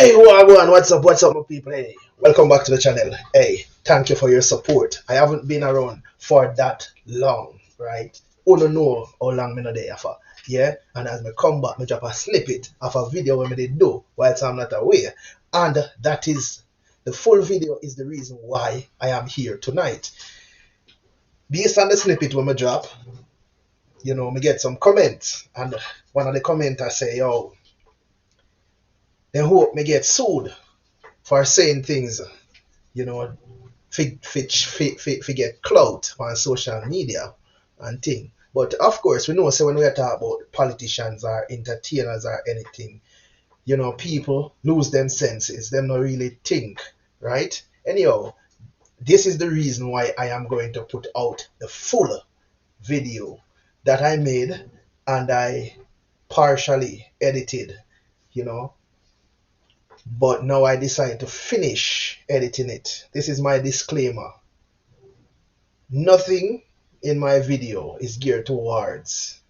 Hey, Wagwan, what's up, my people? Hey, welcome back to the channel. Hey, thank you for your support. I haven't been around for that long, right? Oh, no, know how long me not there for. Yeah, and as me come back, me drop a snippet of a video where me did do whilst I'm not aware. And that is, the full video is the reason why I am here tonight. Based on the snippet when me drop, me get some comments. And one of the commenters say, yo, they hope me get sued for saying things, get clout on social media and thing. But of course, we know, so when we talk about politicians or entertainers or anything, people lose them senses. Them not really think, right? Anyhow, this is the reason why I am going to put out the full video that I made and I partially edited, you know, but now I decided to finish editing it. This is my disclaimer. Nothing in my video is geared towards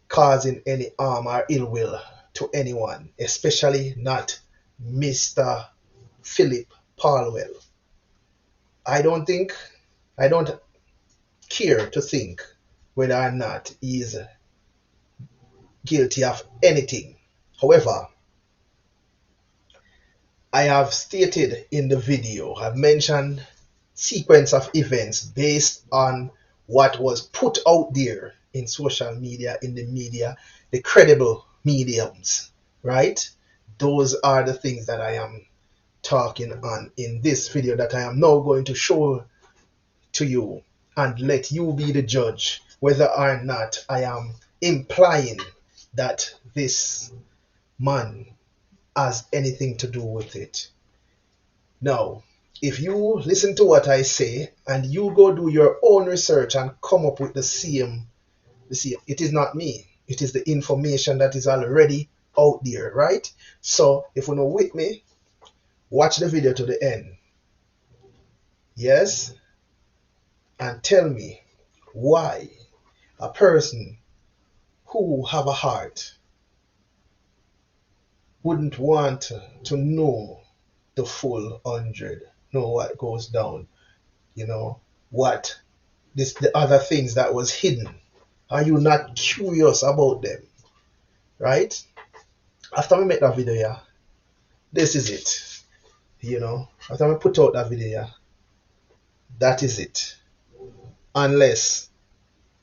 causing any harm or ill will to anyone, especially not Mr. Philip Paulwell. I don't care to think whether or not he's guilty of anything. However, I have stated in the video, I've mentioned sequence of events based on what was put out there in social media, in the media, the credible mediums, right? Those are the things that I am talking on in this video that I am now going to show to you and let you be the judge whether or not I am implying that this man has anything to do with it. Now, if you listen to what I say and you go do your own research and come up with the same, it is not me. It is the information that is already out there, right? So if you're not with me, watch the video to the end. Yes? And tell me why a person who have a heart wouldn't want to know the full 100, know what goes down, what the other things that was hidden. Are you not curious about them? Right? After I make that video, yeah, this is it. After I put out that video, yeah, that is it. Unless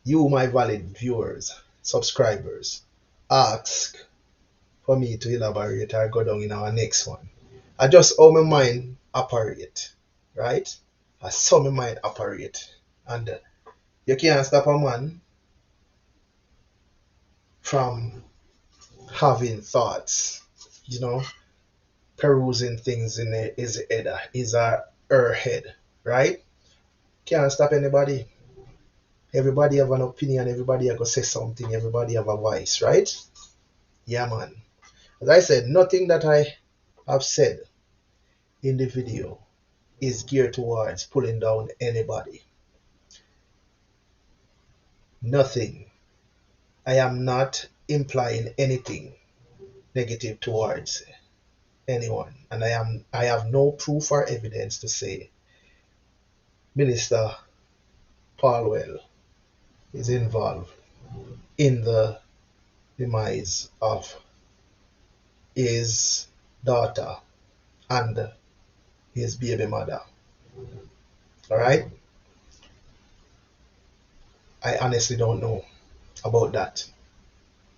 you, my valid viewers, subscribers, ask for me to elaborate or go down in our next one. I just how my mind operate, right? I saw my mind operate. And you can't stop a man from having thoughts, perusing things in his head, his or her head, right? Can't stop anybody. Everybody have an opinion, everybody have to say something, everybody have a voice, right? Yeah, man. As I said, nothing that I have said in the video is geared towards pulling down anybody. Nothing. I am not implying anything negative towards anyone, and I have no proof or evidence to say Minister Paulwell is involved in the demise of his daughter and his baby mother. All right? I honestly don't know about that.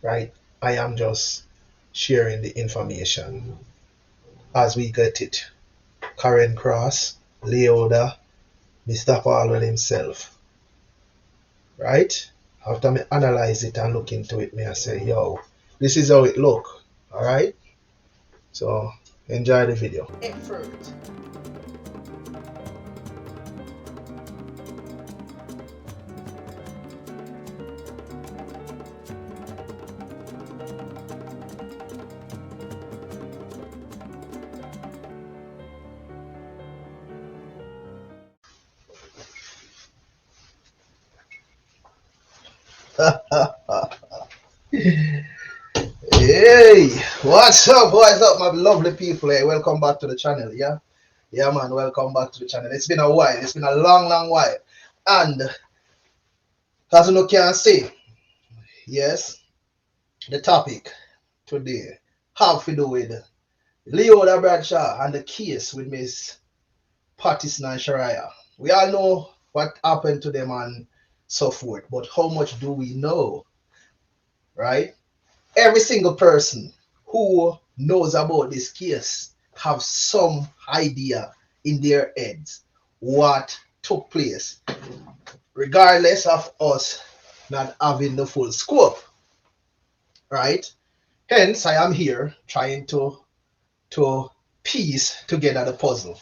Right? I am just sharing the information as we get it. Karen Cross, Leoda, Mr. Paulwell himself. Right? After me analyze it and look into it, I say, yo, this is how it look. All right? So enjoy the video. Effort. Hey, Hey, what's up, my lovely people? Hey, welcome back to the channel. Yeah, man, welcome back to the channel. It's been a while, it's been a long while. And as you can see, yes, the topic today have to do with Leoda Bradshaw and the case with Miss Toshyna and Sarayah. We all know what happened to them and so forth, but how much do we know, right? Every single person who knows about this case have some idea in their heads what took place, regardless of us not having the full scope, right? Hence, I am here trying to piece together the puzzle.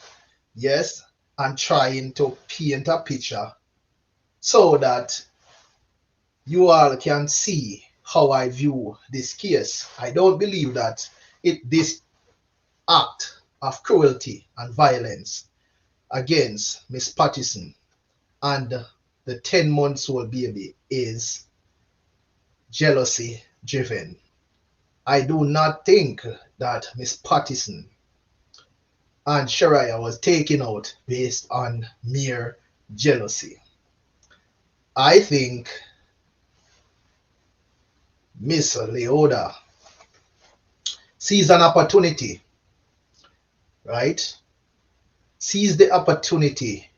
Yes, I'm trying to paint a picture so that you all can see how I view this case. I don't believe that this act of cruelty and violence against Miss Toshyna and the 10-month-old baby is jealousy driven. I do not think that Miss Toshyna and Sarayah was taken out based on mere jealousy. I think Miss Leoda sees an opportunity, right? Sees the opportunity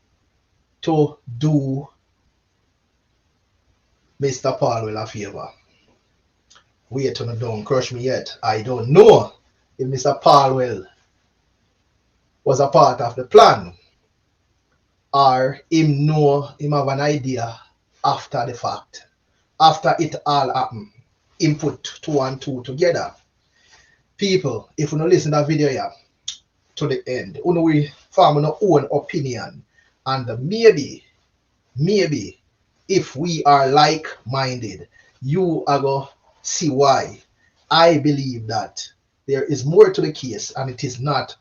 to do Mr. Paulwell a favor. Wait till don't crush me yet. I don't know if Mr. Paulwell was a part of the plan or him have an idea after the fact. After it all happened, him put 2 and 2 together. People, if you don't listen to that video here to the end, you know we form our own opinion, and maybe if we are like-minded, you are going to see why I believe that there is more to the case and it is not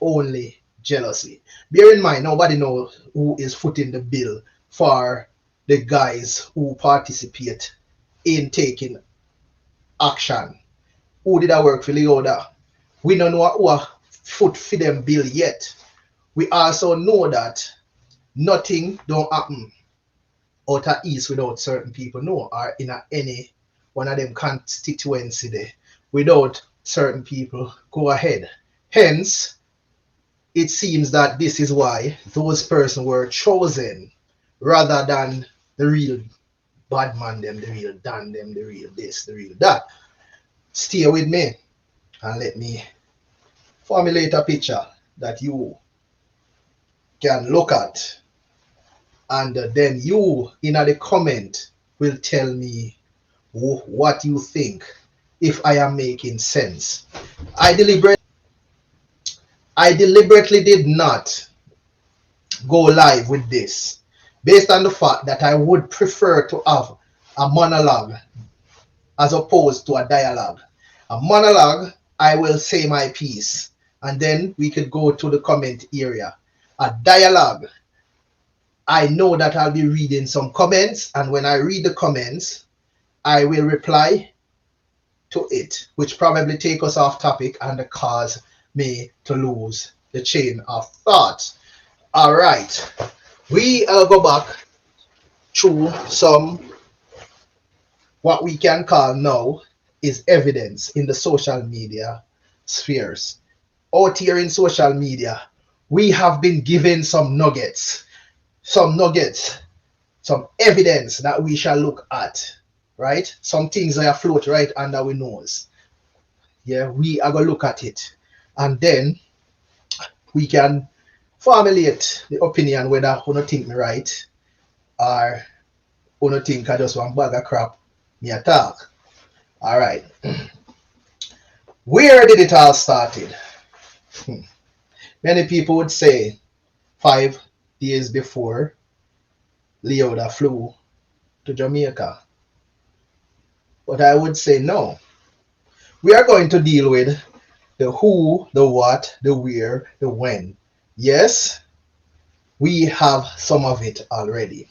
only jealousy. Bear in mind, nobody knows who is footing the bill for the guys who participate in taking action. Who did I work for Leoda? We don't know who foot for them bill yet. We also know that nothing don't happen out of east without certain people know, or in any one of them constituency there without certain people go ahead. Hence, it seems that this is why those persons were chosen rather than the real bad man them, the real Dan them, the real this, the real that. Stay with me and let me formulate a picture that you can look at, and then you in the comment will tell me what you think, if I am making sense. I deliberately did not go live with this based on the fact that I would prefer to have a monologue as opposed to a dialogue. A monologue, I will say my piece and then we could go to the comment area. A dialogue, I know that I'll be reading some comments, and when I read the comments, I will reply to it, which probably take us off topic and cause me to lose the chain of thought. All right, we go back through some what we can call now is evidence in the social media spheres. Out here in social media, we have been given some nuggets, some evidence that we shall look at, right? Some things that are float right under our nose. Yeah, we are going to look at it, and then we can formulate the opinion whether you don't think me right or you don't think I just want bag of crap me attack. All right. Where did it all started? Many people would say 5 days before Leoda flew to Jamaica. But I would say no. We are going to deal with the who, the what, the where, the when. Yes, we have some of it already.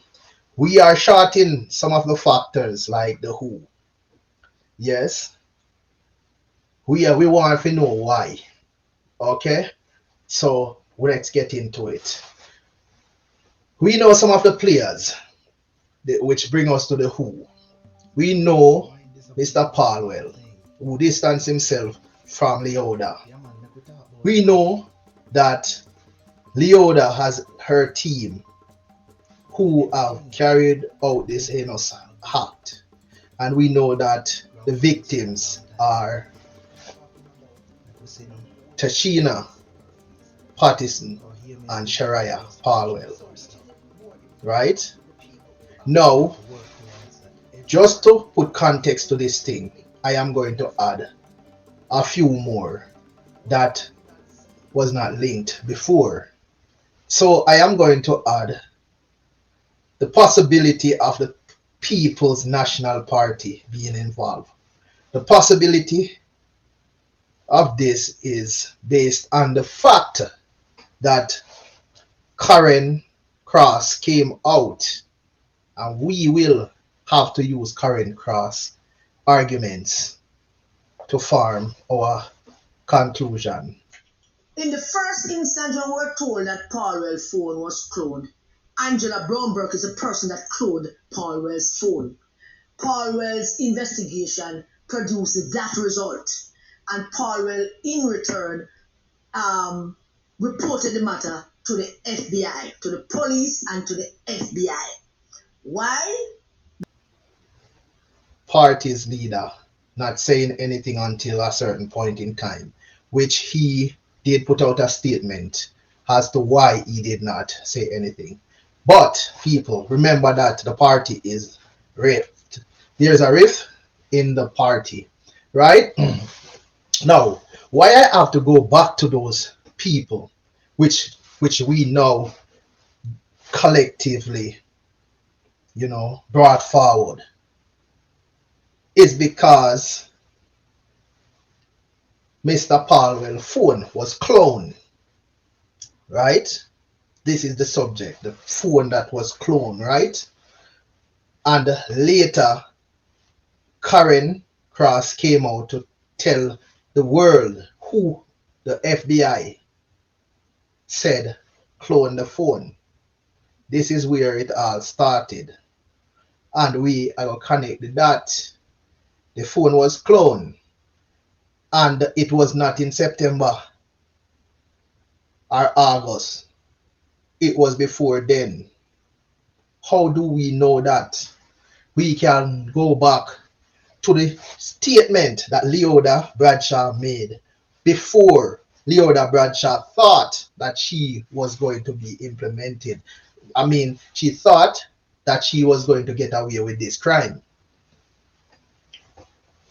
We are shorting some of the factors like the who. Yes, we want to know why. Okay, so let's get into it. We know some of the players, which bring us to the who. We know Mr. Paulwell, who distanced himself from Leoda. We know that Leoda has her team who have carried out this heinous act. And we know that the victims are Toshyna Patterson and Sarayah Paulwell. Right? Now, just to put context to this thing, I am going to add a few more that was not linked before. So I am going to add the possibility of the People's National Party being involved. The possibility of this is based on the fact that Karen Cross came out, and we will have to use Karen Cross arguments to form our conclusion. In the first instance, when we were told that Paulwell's phone was cloned, Angela Brownberg is the person that cloned Paulwell's phone. Paulwell's investigation produced that result, and Paulwell, in return, reported the matter to the FBI, to the police, and to the FBI. Why? Party's leader not saying anything until a certain point in time, which he did put out a statement as to why he did not say anything. But people, remember that the party is rift. There's a rift in the party, right? Now, why I have to go back to those people, which we know collectively, brought forward, is because Mr. Paulwell's phone was cloned, right? This is the subject, the phone that was cloned, right? And later, Karen Cross came out to tell the world who the FBI said cloned the phone. This is where it all started. And we are connected that the phone was cloned. And it was not in September or August. It was before then. How do we know that? We can go back to the statement that Leoda Bradshaw made before Leoda Bradshaw thought that she was going to be implemented. I mean, she thought that she was going to get away with this crime.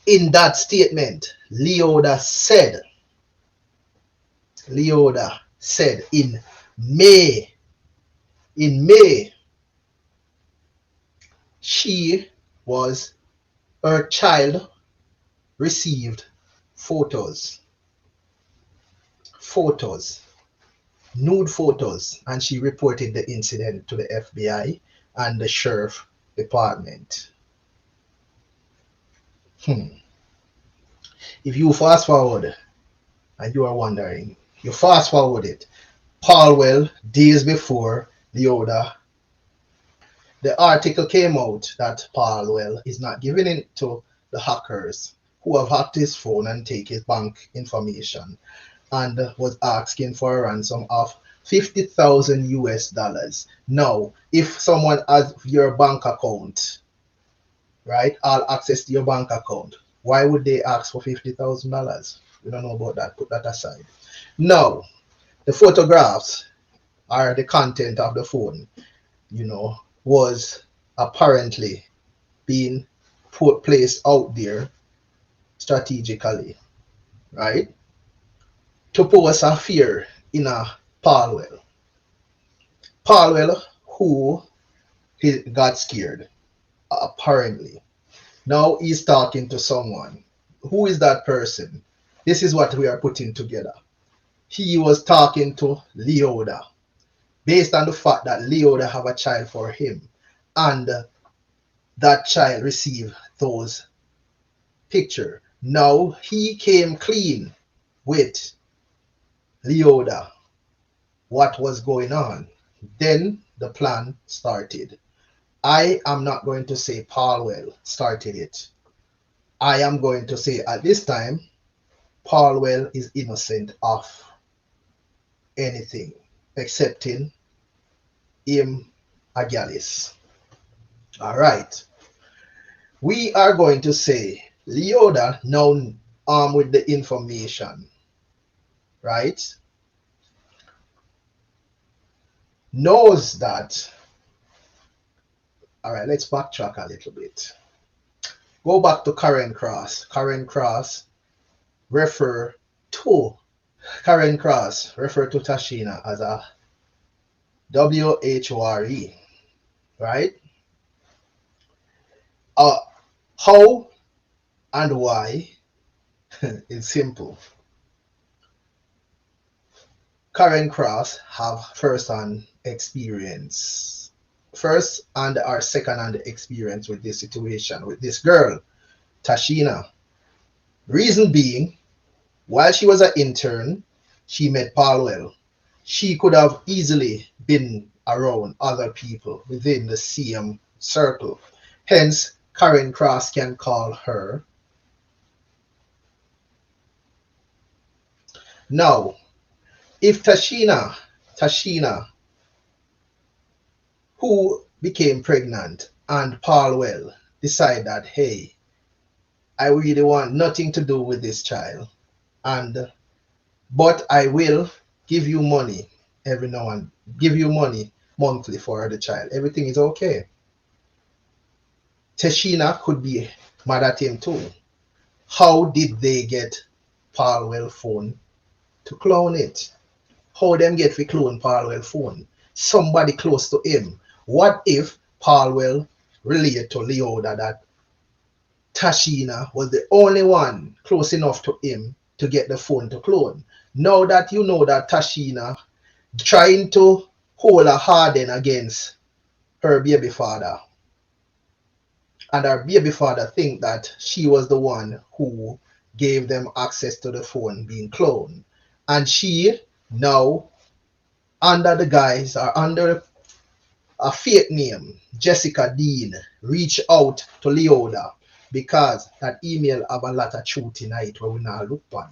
In that statement, Leoda said in May, her child received photos, nude photos, and she reported the incident to the FBI and the sheriff department. If you fast forward and you are wondering, you fast forward it, Paulwell, days before Leoda, the article came out that Paulwell is not giving it to the hackers who have hacked his phone and take his bank information, and was asking for a ransom of $50,000 US. Now, if someone has your bank account, right, all access to your bank account, why would they ask for $50,000? We don't know about that. Put that aside. Now, the photographs are the content of the phone, was apparently being placed out there strategically, right, to pose a fear in a Paulwell, who he got scared, apparently. Now he's talking to someone. Who is that person? This is what we are putting together. He was talking to Leoda, based on the fact that Leoda have a child for him, and that child received those pictures. Now he came clean with Leoda what was going on. Then the plan started. I am not going to say Paulwell started it. I am going to say at this time, Paulwell is innocent of anything excepting him a Gallus. All right. We are going to say Leoda, now armed with the information, right, knows that. All right, let's backtrack a little bit. Go back to Karen Cross. Refer to Karen Cross refer to Toshyna as a WHORE, right? How and why is simple. Karen Cross have first-hand experience. First and or second-hand experience with this situation, with this girl, Toshyna. Reason being, while she was an intern, she met Paulwell. She could have easily been around other people within the same circle. Hence, Karen Cross can call her. Now, if Toshyna, who became pregnant, and Paulwell decide that, hey, I really want nothing to do with this child, but I will give you money every now and give you money monthly for the child. Everything is okay. Toshyna could be mad at him too. How did they get Paulwell phone to clone it? How them get to clone Paulwell phone? Somebody close to him. What if Paulwell relayed to Leoda that Toshyna was the only one close enough to him to get the phone to clone? Now that you know that Toshyna trying to hold a harden against her baby father, and her baby father think that she was the one who gave them access to the phone being cloned, and she now under the guise or under a fake name, Jessica Dean, reach out to Leoda because that email have a lot of truth in it where we now look on.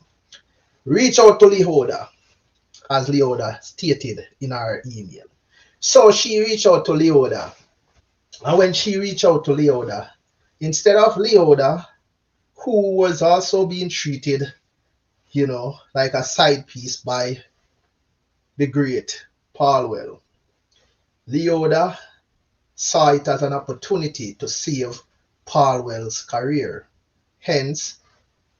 Reach out to Leoda, as Leoda stated in her email. So she reached out to Leoda, and when she reached out to Leoda, instead of Leoda, who was also being treated, like a side piece by the great Paulwell, Leoda saw it as an opportunity to save Paulwell's career. Hence,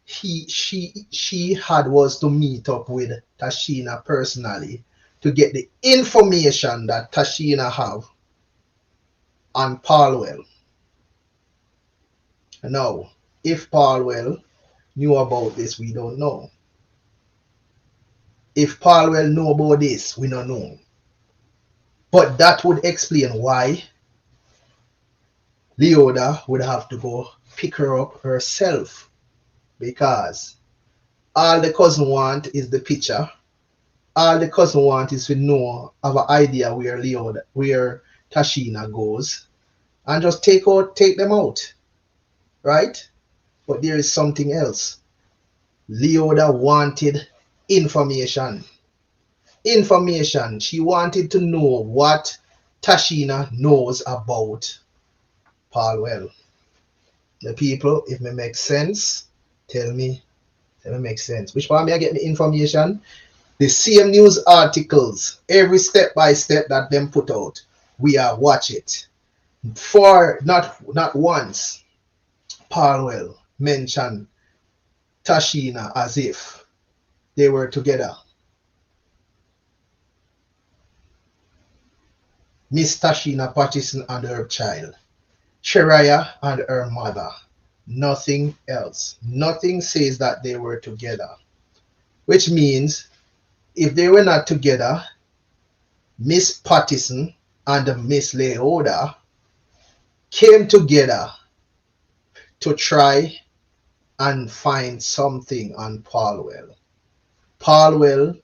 she had was to meet up with Toshyna personally to get the information that Toshyna have on Paulwell. Now, if Paulwell knew about this, we don't know. If Paulwell knew about this, we don't know. But that would explain why Leoda would have to go pick her up herself, because all the cousin want is the picture. All the cousin want is to know, have an idea where Toshyna goes, and just take them out, right? But there is something else. Leoda wanted information. She wanted to know what Toshyna knows about Paulwell. The people, if it makes sense, tell me if it makes sense. Which part me I get the information? The same news articles, every step by step that them put out, we are watch it. For not once, Paulwell mentioned Toshyna as if they were together. Miss Toshyna Patterson and her child, Sarayah and her mother. Nothing else. Nothing says that they were together. Which means if they were not together, Miss Patterson and Miss Leoda came together to try and find something on Paulwell. Paulwell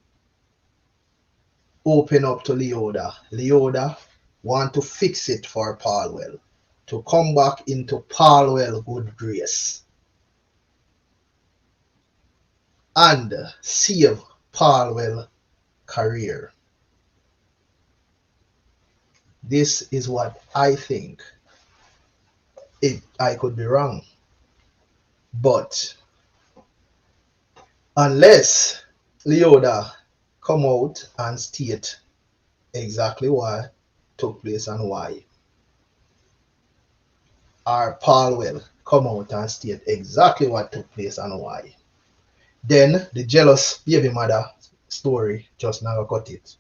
open up to Leoda. Leoda want to fix it for Paulwell to come back into Paulwell good grace and save Paulwell career. This is what I think. I could be wrong, but unless Leoda come out and state exactly what took place and why, or Paulwell come out and state exactly what took place and why, then the jealous baby mother story just never cut it.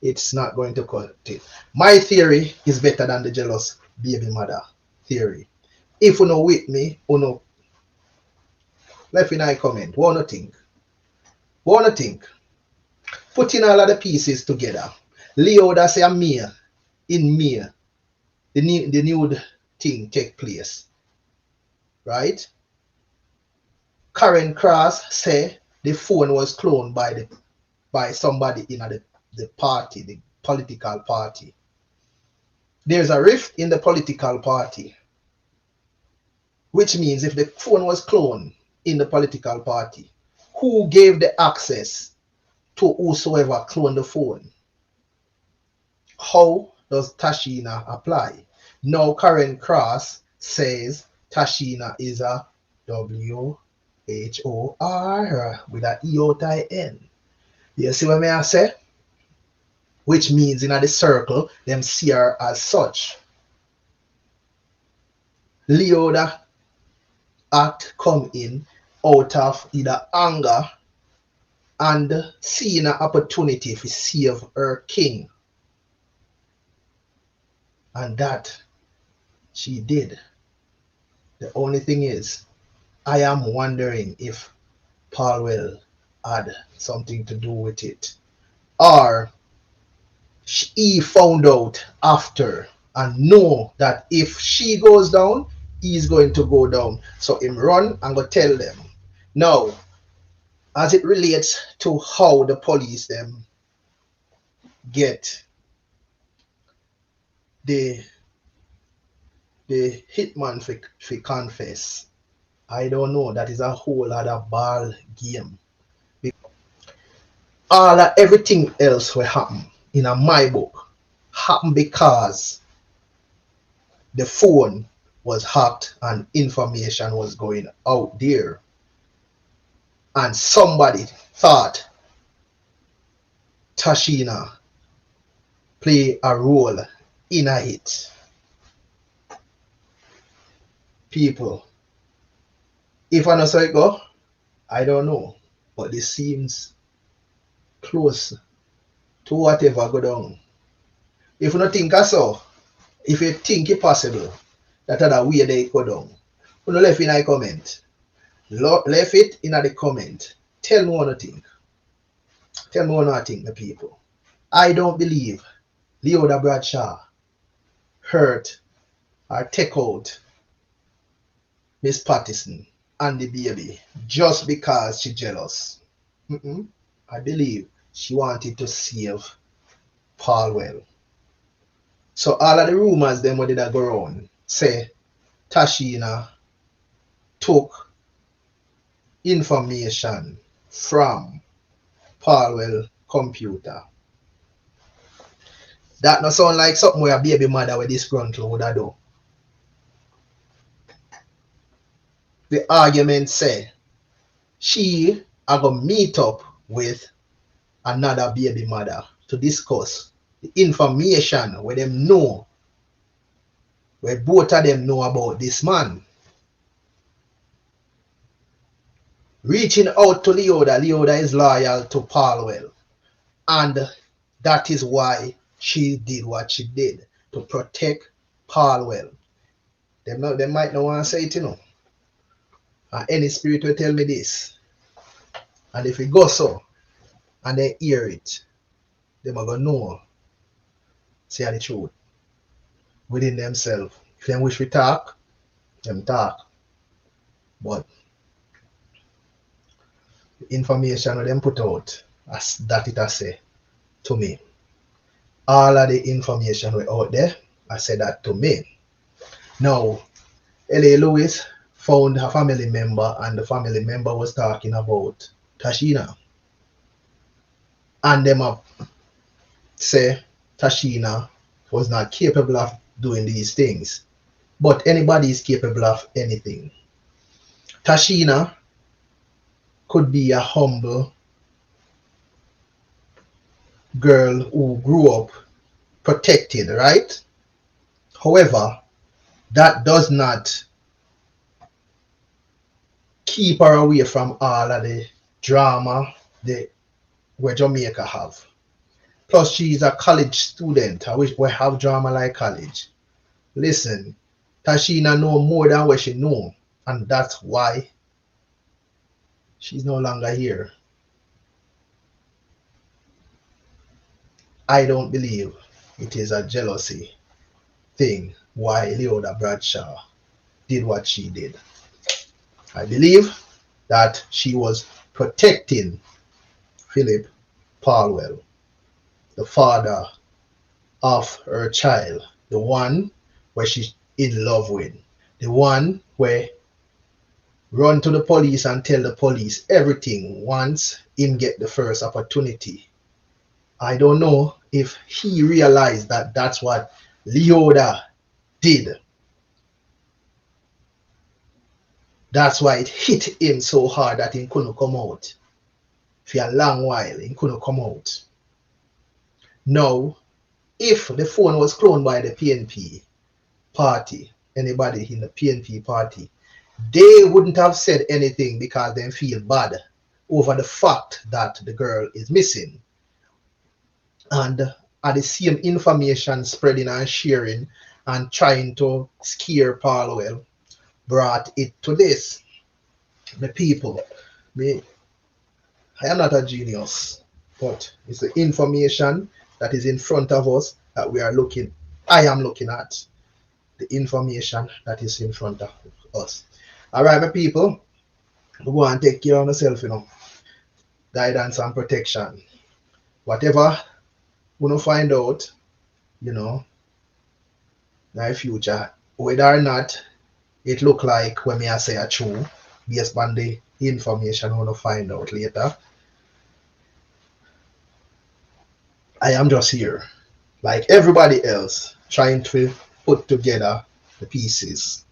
It's not going to cut it. My theory is better than the jealous baby mother theory. If you know with me, you know, left in I comment. Wanna think? Wanna think? Putting all of the pieces together. Leoda say May, in May, the nude thing take place. Right? Karen Cross say the phone was cloned by somebody in the party, the political party. There's a rift in the political party, which means if the phone was cloned in the political party, who gave the access to whosoever cloned the phone? How does Toshyna apply? Now Karen Cross says Toshyna is a WHOR with a EOTIN. You see what I say? Which means in the circle, them see her as such. Leoda act come in out of either anger and seeing an opportunity to save her king. And that she did. The only thing is, I am wondering if Paulwell had something to do with it. Or he found out after and know that if she goes down, he's going to go down. So him run and go tell them. Now, as it relates to how the police them get the hitman for confess, I don't know. That is a whole other ball game. All of everything else will happen in my book happen because the phone was hacked and information was going out there, and somebody thought Toshyna play a role in it. People, if I know so it go, I don't know, but this seems close to whatever go down. If you don't think so, if you think it possible that other way they go down, you know, left in a comment. Left it in the comment. Tell me what you think. Tell me what you think, the people. I don't believe Leoda Bradshaw hurt or take out Miss Patterson and the baby just because she jealous. I believe she wanted to save Paulwell. So all of the rumors them what did I go on say Toshyna took information from Paulwell computer. That no sound like something where a baby mother with disgruntled would have do. The argument say she are gonna meet up with another baby mother to discuss the information where them know, where both of them know about this man. Reaching out to Leoda, Leoda is loyal to Paulwell, and that is why she did what she did, to protect Paulwell. They might not want to say it, you know. And any spirit will tell me this. And if it goes so, and they hear it, they are going to know, say the truth within themselves. If they wish we talk, them talk. But information that them put out, as that it has say to me. All of the information were out there. I said that to me. Now, L.A. Lewis found a family member, and the family member was talking about Toshyna. And them up say Toshyna was not capable of doing these things. But anybody is capable of anything. Toshyna could be a humble girl who grew up protected, right? However, that does not keep her away from all of the drama where Jamaica have. Plus, she's a college student. I wish we have drama like college. Listen, Toshyna know more than what she know, and that's why she's no longer here. I don't believe it is a jealousy thing why Leoda Bradshaw did what she did. I believe that she was protecting Philip Paulwell, the father of her child, the one where she's in love with, the one where run to the police and tell the police everything once him get the first opportunity. I don't know if he realized that that's what Leoda did. That's why it hit him so hard that he couldn't come out. For a long while, he couldn't come out. Now, if the phone was cloned by the PNP party, anybody in the PNP party, they wouldn't have said anything because they feel bad over the fact that the girl is missing. And the same information spreading and sharing and trying to scare Paulwell brought it to this. The people, I am not a genius, but it's the information that is in front of us that we are looking. I am looking at the information that is in front of us. All right, my people, go and take care of yourself, guidance and protection. Whatever we don't find out, in the future, whether or not it look like when I say a true, based on the information we don't find out later. I am just here, like everybody else, trying to put together the pieces.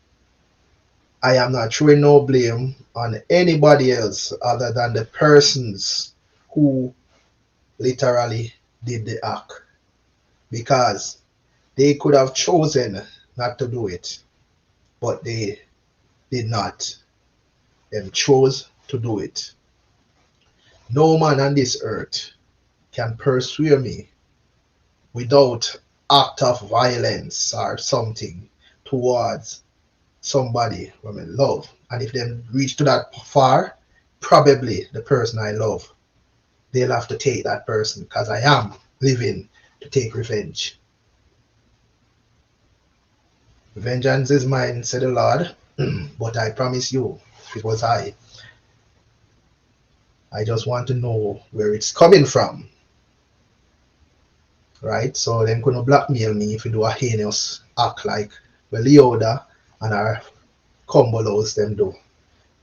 I am not throwing no blame on anybody else other than the persons who literally did the act, because they could have chosen not to do it, but they did not. They chose to do it. No man on this earth can persuade me without act of violence or something towards somebody whom I love. And if they reach to that far, probably the person I love, they'll have to take that person, because I am living to take revenge. Vengeance is mine, said the Lord, but I promise you, if it was I just want to know where it's coming from. Right? So they couldn't blackmail me if you do a heinous act like Leoda and our Cumberlos them do.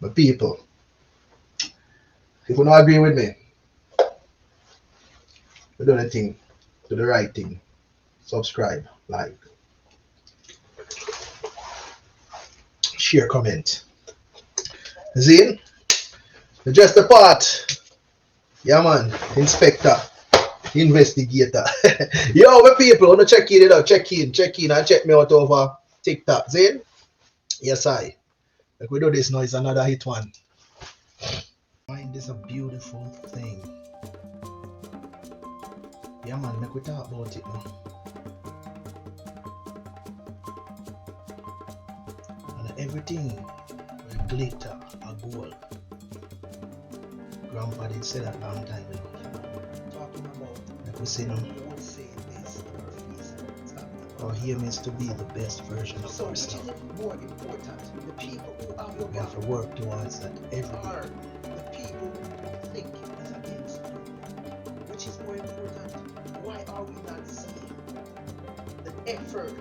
But people, if you don't agree with me, you do the thing, do the right thing. Subscribe, like, share, comment. Zane, just the part. Yeah man, inspector, investigator. Yo, my people, wanna check in it out, check in and check me out over TikTok. Zane? Yes I. Like we do this now, it's another hit one. Mind is a beautiful thing. Yeah man, make we talk about it now. And everything with glitter or gold. Grandpa did say that long time ago. Talking about, like we say now, our aim is to be the best version of ourselves. More important, the people who have we have to work towards that every day. The people which is more important? Why are we not seeing the effort